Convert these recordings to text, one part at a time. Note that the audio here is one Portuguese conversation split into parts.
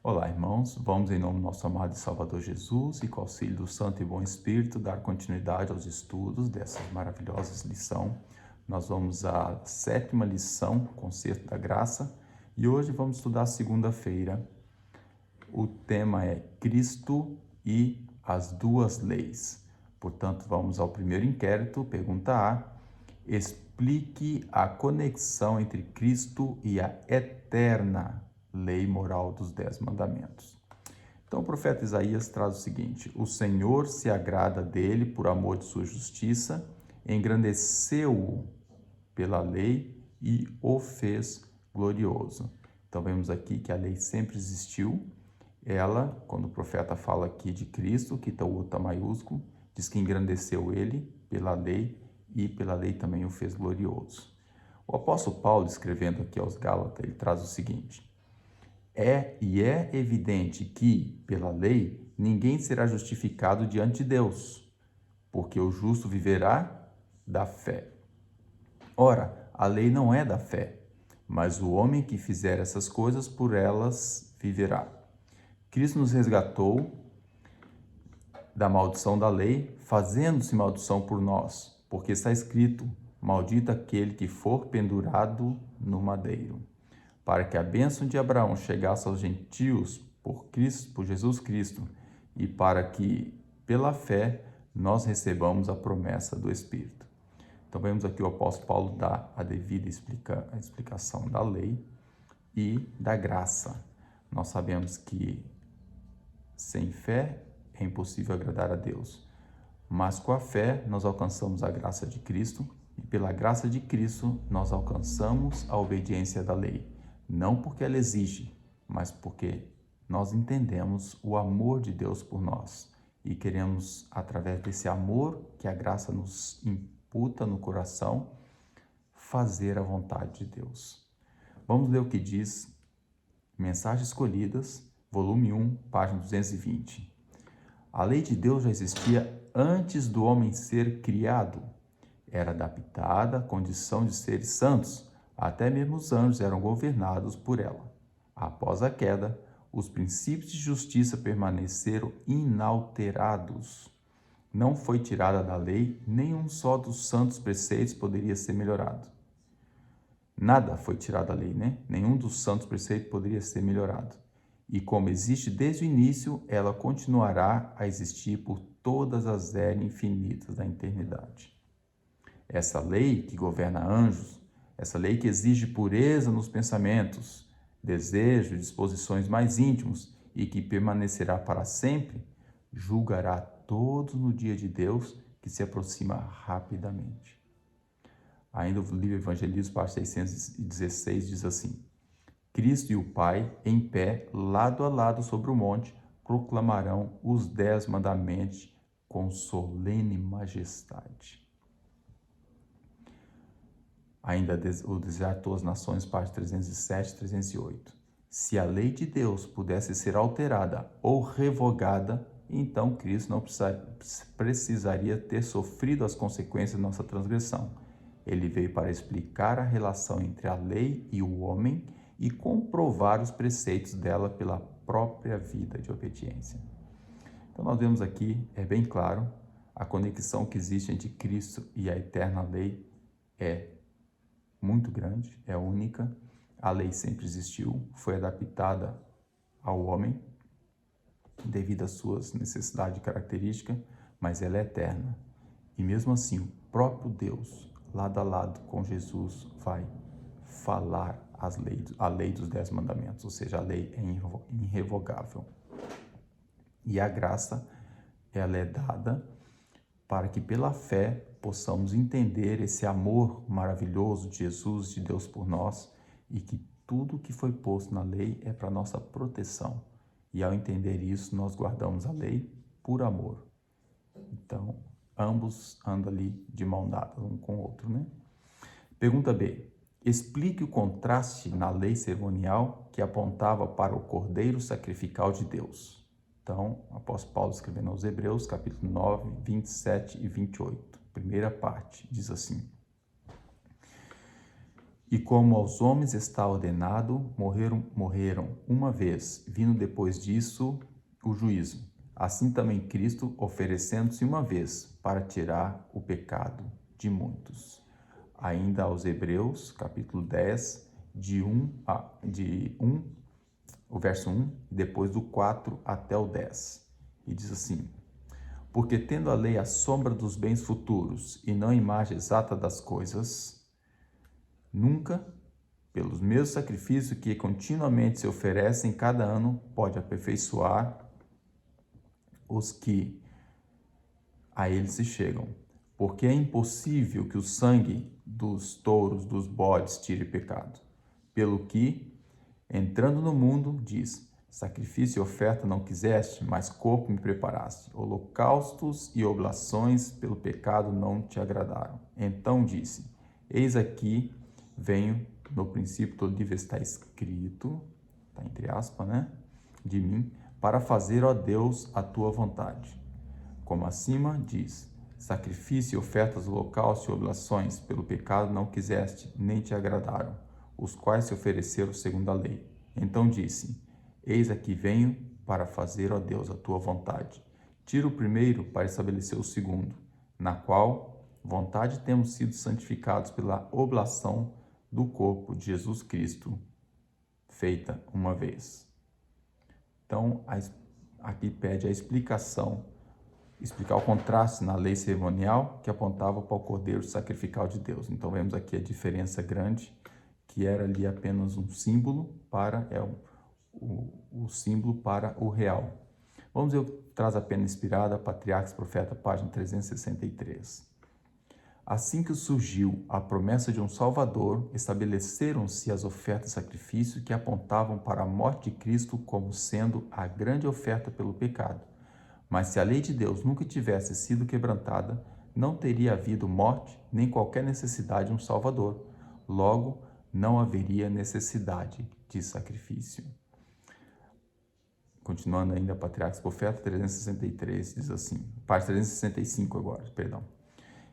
Olá, irmãos. Vamos, em nome do nosso amado e Salvador Jesus e com o auxílio do Santo e Bom Espírito, dar continuidade aos estudos dessa maravilhosa lição. Nós vamos à 7ª lição, Concerto da Graça, e hoje vamos estudar segunda-feira. O tema é Cristo e as duas leis. Portanto, vamos ao primeiro inquérito, pergunta A. Explique a conexão entre Cristo e a eterna lei moral dos 10 mandamentos. Então o profeta Isaías traz o seguinte: o Senhor se agrada dele por amor de sua justiça, engrandeceu-o pela lei e o fez glorioso. Então vemos aqui que a lei sempre existiu. Ela, quando o profeta fala aqui de Cristo, que está o O maiúsculo, diz que engrandeceu ele pela lei e pela lei também o fez glorioso. O apóstolo Paulo, escrevendo aqui aos Gálatas, ele traz o seguinte: é evidente que, pela lei, ninguém será justificado diante de Deus, porque o justo viverá da fé. Ora, a lei não é da fé, mas o homem que fizer essas coisas, por elas viverá. Cristo nos resgatou da maldição da lei, fazendo-se maldição por nós, porque está escrito: maldito aquele que for pendurado no madeiro. Para que a bênção de Abraão chegasse aos gentios por Jesus Cristo, e para que, pela fé, nós recebamos a promessa do Espírito. Então, vemos aqui o apóstolo Paulo dar a devida explicação da lei e da graça. Nós sabemos que sem fé é impossível agradar a Deus, mas com a fé nós alcançamos a graça de Cristo, e pela graça de Cristo nós alcançamos a obediência da lei. Não porque ela exige, mas porque nós entendemos o amor de Deus por nós e queremos, através desse amor que a graça nos imputa no coração, fazer a vontade de Deus. Vamos ler o que diz Mensagens Escolhidas, volume 1, página 220. A lei de Deus já existia antes do homem ser criado. Era adaptada à condição de seres santos. Até mesmo os anjos eram governados por ela. Após a queda, os princípios de justiça permaneceram inalterados. Não foi tirada da lei, nenhum só dos santos preceitos poderia ser melhorado. Nada foi tirado da lei, né? Nenhum dos santos preceitos poderia ser melhorado. E como existe desde o início, ela continuará a existir por todas as eras infinitas da eternidade. Essa lei que governa anjos, essa lei que exige pureza nos pensamentos, desejos, disposições mais íntimos e que permanecerá para sempre, julgará todos no dia de Deus que se aproxima rapidamente. Ainda o livro Evangelismo, página 616, diz assim: Cristo e o Pai, em pé, lado a lado sobre o monte, proclamarão os 10 mandamentos com solene majestade. Ainda o Deserto às Nações, página 307 e 308. Se a lei de Deus pudesse ser alterada ou revogada, então Cristo não precisaria ter sofrido as consequências de nossa transgressão. Ele veio para explicar a relação entre a lei e o homem e comprovar os preceitos dela pela própria vida de obediência. Então nós vemos aqui, é bem claro, a conexão que existe entre Cristo e a eterna lei é muito grande, é única. A lei sempre existiu, foi adaptada ao homem devido às suas necessidades e características, mas ela é eterna. E mesmo assim, o próprio Deus, lado a lado com Jesus, vai falar a lei dos 10 mandamentos, ou seja, a lei é irrevogável. E a graça, ela é dada para que pela fé possamos entender esse amor maravilhoso de Jesus, de Deus por nós, e que tudo que foi posto na lei é para nossa proteção. E ao entender isso, nós guardamos a lei por amor. Então, ambos andam ali de mão dada, um com o outro, né? Pergunta B. Explique o contraste na lei cerimonial que apontava para o Cordeiro Sacrificial de Deus. Então, o apóstolo Paulo escrevendo aos Hebreus, capítulo 9, 27 e 28. Primeira parte, diz assim: E como aos homens está ordenado, morreram uma vez, vindo depois disso o juízo. Assim também Cristo, oferecendo-se uma vez para tirar o pecado de muitos. Ainda aos Hebreus, capítulo 10, o verso 1, e depois do 4 até o 10. E diz assim: porque tendo a lei a sombra dos bens futuros e não a imagem exata das coisas, nunca, pelos mesmos sacrifícios que continuamente se oferecem cada ano, pode aperfeiçoar os que a ele se chegam. Porque é impossível que o sangue dos touros, dos bodes, tire pecado. Pelo que, entrando no mundo, diz: sacrifício e oferta não quiseste, mas corpo me preparaste. Holocaustos e oblações pelo pecado não te agradaram. Então disse: eis aqui, venho, no princípio todo livro está escrito, está entre aspas, né? De mim, para fazer, ó Deus, a tua vontade. Como acima diz: sacrifício e ofertas, holocaustos e oblações pelo pecado não quiseste, nem te agradaram, os quais se ofereceram segundo a lei. Então disse: eis aqui venho para fazer, ó Deus, a tua vontade. Tira o primeiro para estabelecer o segundo, na qual vontade temos sido santificados pela oblação do corpo de Jesus Cristo, feita uma vez. Então, aqui pede a explicar o contraste na lei cerimonial que apontava para o cordeiro sacrificial de Deus. Então, vemos aqui a diferença grande, que era ali apenas um símbolo para o símbolo para o real. Vamos ver o que traz a pena inspirada, Patriarcas e Profeta, página 363. Assim que surgiu a promessa de um Salvador, estabeleceram-se as ofertas de sacrifício que apontavam para a morte de Cristo como sendo a grande oferta pelo pecado. Mas se a lei de Deus nunca tivesse sido quebrantada, não teria havido morte nem qualquer necessidade de um Salvador. Logo, não haveria necessidade de sacrifício. Continuando ainda, Patriarcas e Profeta 363 diz assim, parte 365 agora, perdão.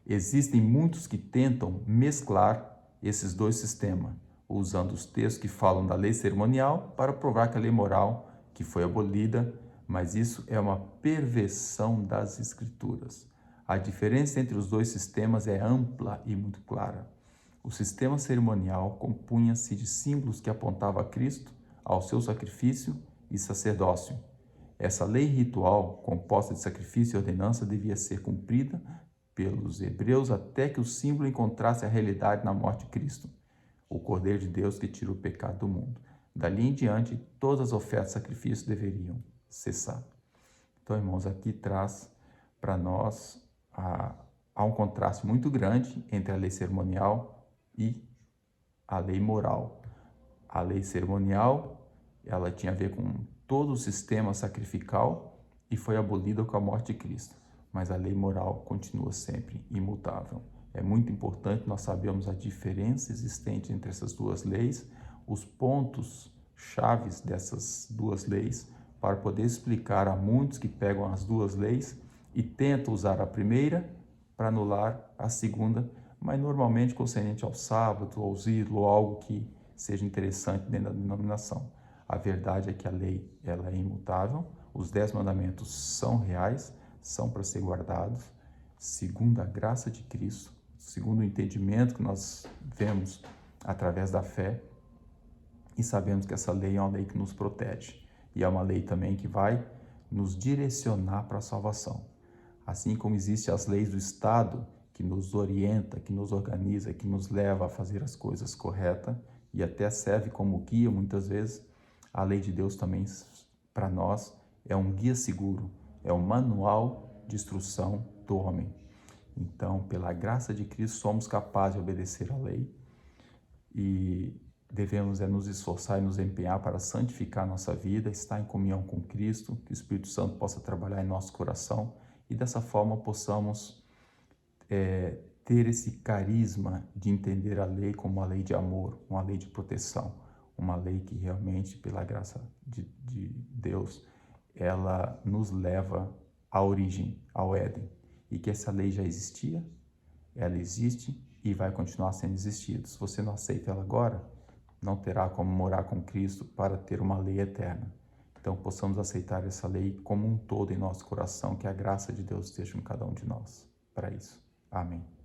Existem muitos que tentam mesclar esses dois sistemas, usando os textos que falam da lei cerimonial para provar que a lei moral, que foi abolida, mas isso é uma perversão das Escrituras. A diferença entre os dois sistemas é ampla e muito clara. O sistema cerimonial compunha-se de símbolos que apontavam a Cristo, ao seu sacrifício e sacerdócio. Essa lei ritual, composta de sacrifício e ordenança, devia ser cumprida pelos hebreus até que o símbolo encontrasse a realidade na morte de Cristo, o Cordeiro de Deus que tira o pecado do mundo. Dali em diante, todas as ofertas de sacrifício deveriam cessar. Então, irmãos, aqui traz para nós há um contraste muito grande entre a lei cerimonial e a lei moral. A lei cerimonial, ela tinha a ver com todo o sistema sacrificial e foi abolida com a morte de Cristo. Mas a lei moral continua sempre imutável. É muito importante nós sabermos a diferença existente entre essas duas leis, os pontos chaves dessas duas leis, para poder explicar a muitos que pegam as duas leis e tentam usar a primeira para anular a segunda, mas normalmente concernente ao sábado, aos ídolos, ou algo que seja interessante dentro da denominação. A verdade é que a lei ela é imutável, os 10 mandamentos são reais, são para ser guardados, segundo a graça de Cristo, segundo o entendimento que nós vemos através da fé, e sabemos que essa lei é uma lei que nos protege, e é uma lei também que vai nos direcionar para a salvação. Assim como existem as leis do Estado, que nos orienta, que nos organiza, que nos leva a fazer as coisas corretas, e até serve como guia muitas vezes, a lei de Deus também para nós é um guia seguro, é um manual de instrução do homem. Então, pela graça de Cristo, somos capazes de obedecer à lei e devemos nos esforçar e nos empenhar para santificar nossa vida, estar em comunhão com Cristo, que o Espírito Santo possa trabalhar em nosso coração e dessa forma possamos ter esse carisma de entender a lei como uma lei de amor, uma lei de proteção, uma lei que realmente, pela graça de Deus, ela nos leva à origem, ao Éden, e que essa lei já existia, ela existe e vai continuar sendo existido. Se você não aceita ela agora, não terá como morar com Cristo para ter uma lei eterna. Então, possamos aceitar essa lei como um todo em nosso coração, que a graça de Deus esteja em cada um de nós. Para isso. Amém.